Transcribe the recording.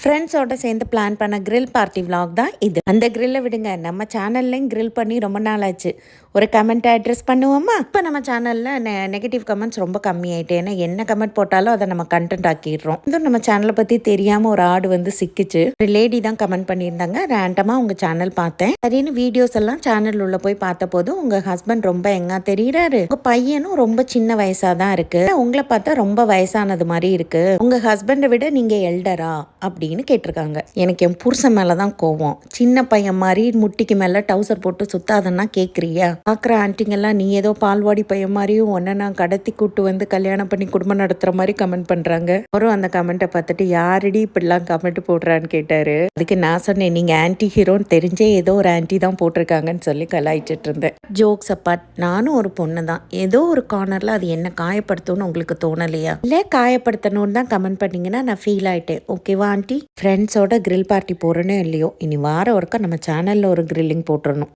ஃப்ரெண்ட்ஸோட சேர்ந்து பிளான் பண்ண கிரில் பார்ட்டி vlog தான் இது. அந்த கிரில்லை விடுங்க, நம்ம சேனல்லையும் கிரில் பண்ணி ரொம்ப நாள் ஆச்சு. ஒரு கமெண்ட்டை அட்ரஸ் பண்ணுவோமா? இப்போ நம்ம சேனலில் நெகட்டிவ் கமெண்ட்ஸ் ரொம்ப கம்மியாயிட்டு. ஏன்னா என்ன கமெண்ட் போட்டாலும் அதை நம்ம கண்டென்ட் ஆக்கிடுறோம். இதுவும் நம்ம சேனலை பற்றி தெரியாமல் ஒரு ஆடு வந்து சிக்கிச்சு. ஒரு லேடி தான் கமெண்ட் பண்ணியிருந்தாங்க. ரேண்டமாக உங்கள் சேனல் பார்த்தேன். சரின்னு வீடியோஸ் எல்லாம் சேனல் உள்ள போய் பார்த்த போது உங்கள் ஹஸ்பண்ட் ரொம்ப எங்கா தெரியுறாரு. உங்கள் பையனும் ரொம்ப சின்ன வயசாக தான் இருக்கு. உங்களை பார்த்தா ரொம்ப வயசானது மாதிரி இருக்கு. உங்கள் ஹஸ்பண்டை விட நீங்கள் எல்டரா அப்படின்னு கேட்டிருக்காங்க. எனக்கு என் புருஷன் மேலே தான் கோவம். சின்ன பையன் மாதிரி முட்டிக்கு மேலே டவுசர் போட்டு சுத்தாதன்னா கேட்குறியா? பார்க்குற ஆண்டிங்கெல்லாம் நீ ஏதோ பால்வாடி பையன் மாதிரியும் ஒன்றை நான் கடத்தி கூட்டு வந்து கல்யாணம் பண்ணி குடும்பம் நடத்துகிற மாதிரி கமெண்ட் பண்ணுறாங்க. அவரும் அந்த கமெண்ட்டை பார்த்துட்டு யாரடி இப்படிலாம் கமெண்ட் போடுறான்னு கேட்டார். அதுக்கு நான் சொன்னேன், நீங்கள் ஆன்டி ஹீரோன்னு தெரிஞ்சே ஏதோ ஒரு ஆன்டி தான் போட்டிருக்காங்கன்னு சொல்லி கலாய்ச்சிட்டு இருந்தேன். ஜோக்ஸ் அப்பார்ட், நானும் ஒரு பொண்ணு தான். ஏதோ ஒரு கார்னரில் அது என்ன காயப்படுத்தும்னு உங்களுக்கு தோணலையா? இல்லை காயப்படுத்தணும்னு தான் கமெண்ட் பண்ணிங்கன்னா நான் ஃபீல் ஆகிட்டேன். ஓகேவா ஆண்டி? ஃப்ரெண்ட்ஸோட கிரில் பார்ட்டி போகிறேனோ இல்லையோ, இனி வார ஒருக்கா நம்ம சேனலில் ஒரு கிரில்லிங் போட்டுறணும்.